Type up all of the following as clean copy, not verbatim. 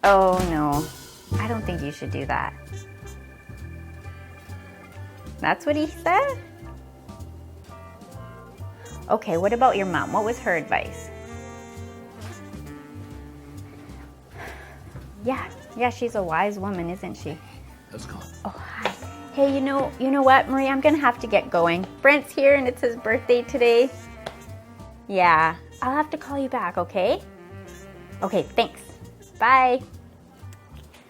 Oh, no. I don't think you should do that. That's what he said? Okay, what about your mom? What was her advice? Yeah, she's a wise woman, isn't she? Let's go. Oh, hi. Hey, you know what, Marie? I'm gonna have to get going. Brent's here and it's his birthday today. Yeah, I'll have to call you back, okay? Okay, thanks. Bye.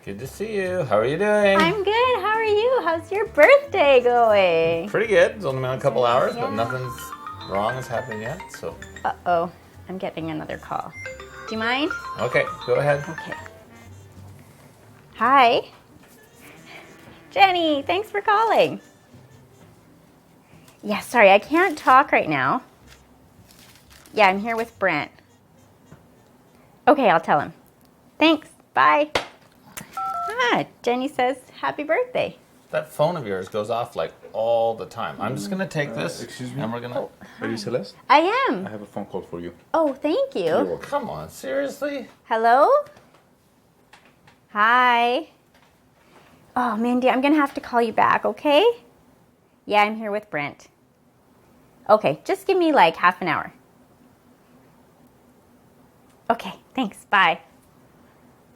Good to see you. How are you doing? I'm good. How are you? How's your birthday going? Pretty good. It's only been a couple hours, but nothing's wrong has happened yet, so. Uh-oh, I'm getting another call. Do you mind? Okay, go ahead. Okay. Hi. Jenny, thanks for calling. Yeah, sorry, I can't talk right now. Yeah, I'm here with Brent. Okay, I'll tell him. Thanks, bye. Jenny says, happy birthday. That phone of yours goes off like all the time. I'm just gonna take this, excuse me? and we're gonna. Are you Celeste? I am. I have a phone call for you. Oh, thank you. You're welcome. Come on, seriously? Hello? Hi. Oh, Mindy, I'm gonna have to call you back, okay? Yeah, I'm here with Brent. Okay, just give me like half an hour. Okay, thanks, bye.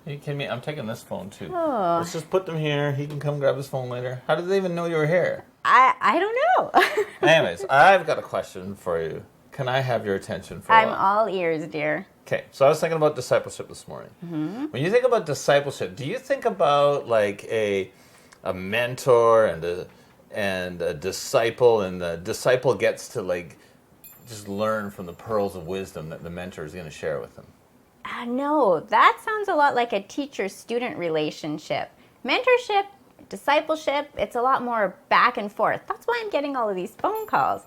Are you kidding me? I'm taking this phone too. Oh. Let's just put them here. He can come grab his phone later. How did they even know you were here? I don't know. Anyways, I've got a question for you. Can I have your attention for a I'm while? all ears, dear. Okay, so I was thinking about discipleship this morning. Mm-hmm. When you think about discipleship, do you think about like a mentor and a disciple, and the disciple gets to like just learn from the pearls of wisdom that the mentor is going to share with them? No, that sounds a lot like a teacher-student relationship. Mentorship, discipleship, it's a lot more back and forth. That's why I'm getting all of these phone calls.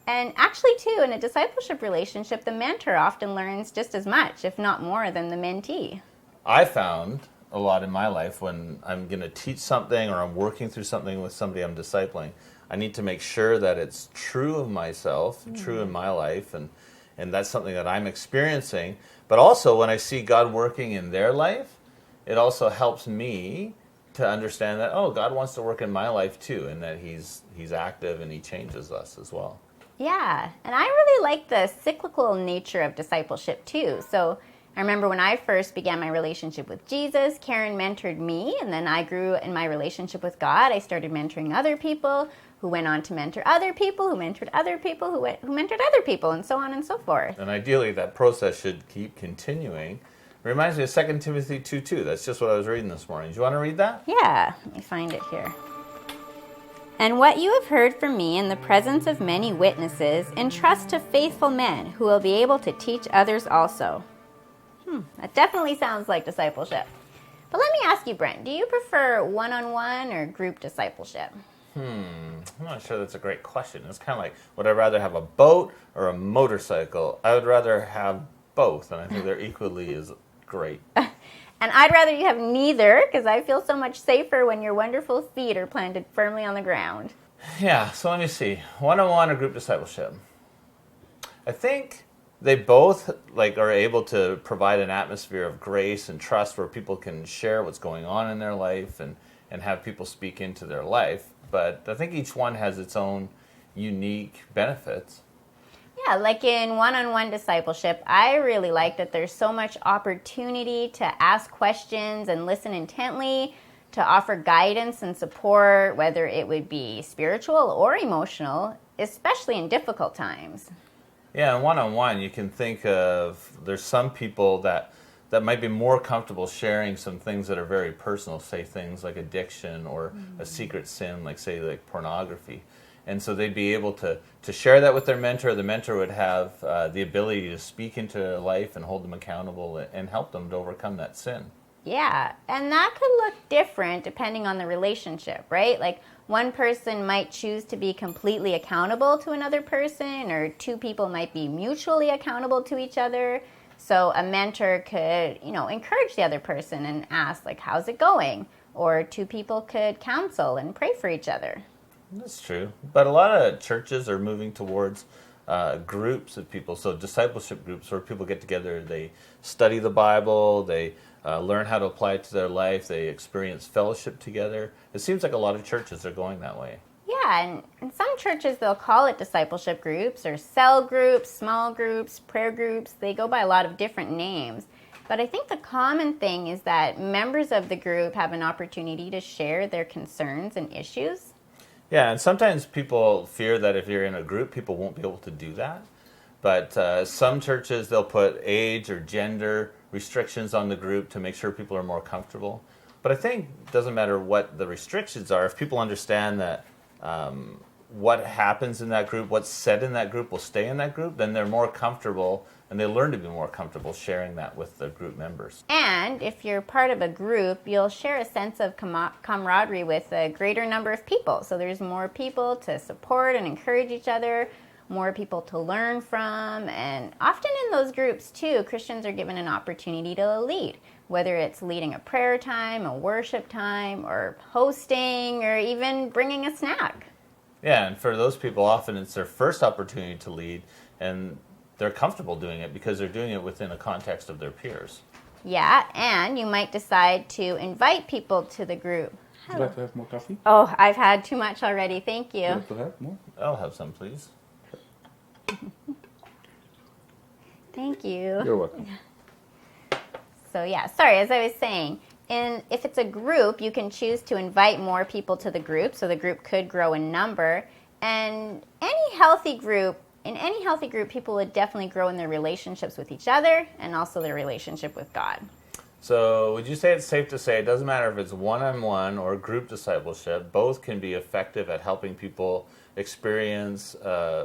And actually, too, in a discipleship relationship, the mentor often learns just as much, if not more, than the mentee. I found a lot in my life when I'm going to teach something or I'm working through something with somebody I'm discipling, I need to make sure that it's true of myself, true in my life, and that's something that I'm experiencing. But also, when I see God working in their life, it also helps me to understand that, oh, God wants to work in my life too, and that He's active and He changes us as well. Yeah, and I really like the cyclical nature of discipleship too. So I remember when I first began my relationship with Jesus, Karen mentored me, and then I grew in my relationship with God. I started mentoring other people who went on to mentor other people, who mentored other people, who mentored other people, and so on and so forth. And ideally, that process should keep continuing. Reminds me of 2 Timothy 2:2. That's just what I was reading this morning. Do you want to read that? Yeah, let me find it here. And what you have heard from me in the presence of many witnesses, entrust to faithful men who will be able to teach others also. That definitely sounds like discipleship. But let me ask you, Brent, do you prefer one-on-one or group discipleship? I'm not sure that's a great question. It's kind of like, would I rather have a boat or a motorcycle? I would rather have both, and I think they're equally as great. And I'd rather you have neither, because I feel so much safer when your wonderful feet are planted firmly on the ground. Yeah, so let me see. One-on-one or group discipleship? I think they both are able to provide an atmosphere of grace and trust where people can share what's going on in their life and have people speak into their life. But I think each one has its own unique benefits. Yeah, like in one-on-one discipleship, I really like that there's so much opportunity to ask questions and listen intently, to offer guidance and support, whether it would be spiritual or emotional, especially in difficult times. Yeah, and one-on-one, you can think of, there's some people that might be more comfortable sharing some things that are very personal, say things like addiction or a secret sin, like pornography. And so they'd be able to share that with their mentor. The mentor would have the ability to speak into their life and hold them accountable and help them to overcome that sin. Yeah, and that could look different depending on the relationship, right? Like one person might choose to be completely accountable to another person, or two people might be mutually accountable to each other. So a mentor could, encourage the other person and ask, how's it going? Or two people could counsel and pray for each other. That's true. But a lot of churches are moving towards groups of people. So discipleship groups where people get together, they study the Bible, they learn how to apply it to their life. They experience fellowship together. It seems like a lot of churches are going that way. Yeah, and in some churches they'll call it discipleship groups or cell groups, small groups, prayer groups. They go by a lot of different names. But I think the common thing is that members of the group have an opportunity to share their concerns and issues. Yeah, and sometimes people fear that if you're in a group, people won't be able to do that. But some churches, they'll put age or gender restrictions on the group to make sure people are more comfortable. But I think it doesn't matter what the restrictions are. If people understand that what happens in that group, what's said in that group will stay in that group, then they're more comfortable and they learn to be more comfortable sharing that with the group members. And if you're part of a group, you'll share a sense of camaraderie with a greater number of people. So there's more people to support and encourage each other, more people to learn from. And often in those groups, too, Christians are given an opportunity to lead, whether it's leading a prayer time, a worship time, or hosting, or even bringing a snack. Yeah, and for those people, often it's their first opportunity to lead, and they're comfortable doing it because they're doing it within a context of their peers. Yeah, and you might decide to invite people to the group. Would you like to have more coffee? Oh, I've had too much already. Thank you. Would you like to have more? I'll have some, please. Thank you. You're welcome. So yeah, sorry, as I was saying, if it's a group, you can choose to invite more people to the group, so the group could grow in number. And in any healthy group, people would definitely grow in their relationships with each other and also their relationship with God. So would you say it's safe to say it doesn't matter if it's one-on-one or group discipleship, both can be effective at helping people experience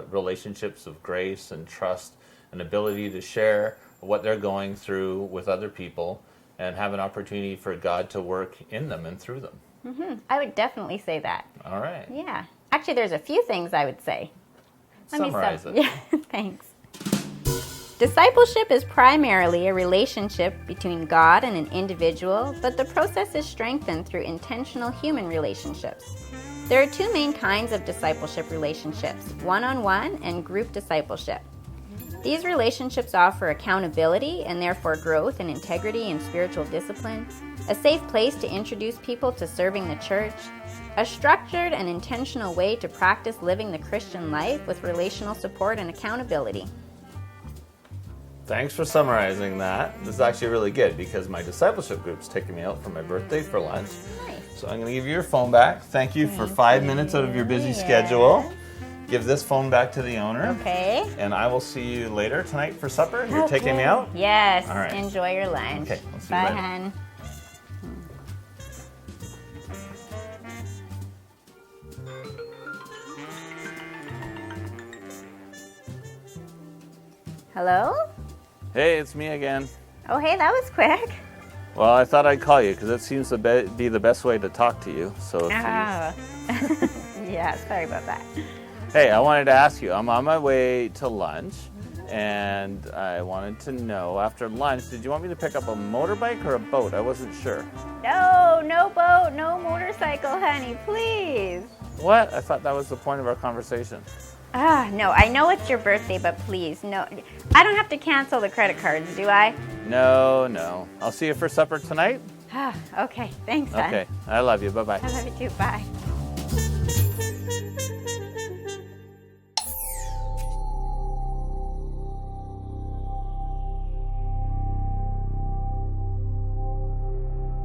relationships of grace and trust, an ability to share what they're going through with other people, and have an opportunity for God to work in them and through them? Mm-hmm. I would definitely say that. All right. Yeah. Actually, there's a few things I would say. Summarize it. Yeah, thanks. Discipleship is primarily a relationship between God and an individual, but the process is strengthened through intentional human relationships. There are two main kinds of discipleship relationships, one-on-one and group discipleship. These relationships offer accountability and therefore growth and integrity in spiritual discipline, a safe place to introduce people to serving the church, a structured and intentional way to practice living the Christian life with relational support and accountability. Thanks for summarizing that. This is actually really good because my discipleship group's taking me out for my birthday for lunch. Nice. So I'm going to give you your phone back. Thank you for 5 minutes out of your busy schedule. Give this phone back to the owner. Okay. And I will see you later tonight for supper. You're taking me out? Yes. All right. Enjoy your lunch. Okay. I'll see Bye, you later. hon. Hello? Hey, it's me again. Oh, hey, that was quick. Well, I thought I'd call you because it seems to be the best way to talk to you. So, if Yeah, sorry about that. hey, I wanted to ask you. I'm on my way to lunch, and I wanted to know after lunch, did you want me to pick up a motorbike or a boat? I wasn't sure. No boat, no motorcycle, honey, please. What? I thought that was the point of our conversation. No, I know it's your birthday, but please, no. I don't have to cancel the credit cards, do I? No. I'll see you for supper tonight. Okay, thanks, son. Okay, I love you. Bye-bye. I love you too, bye.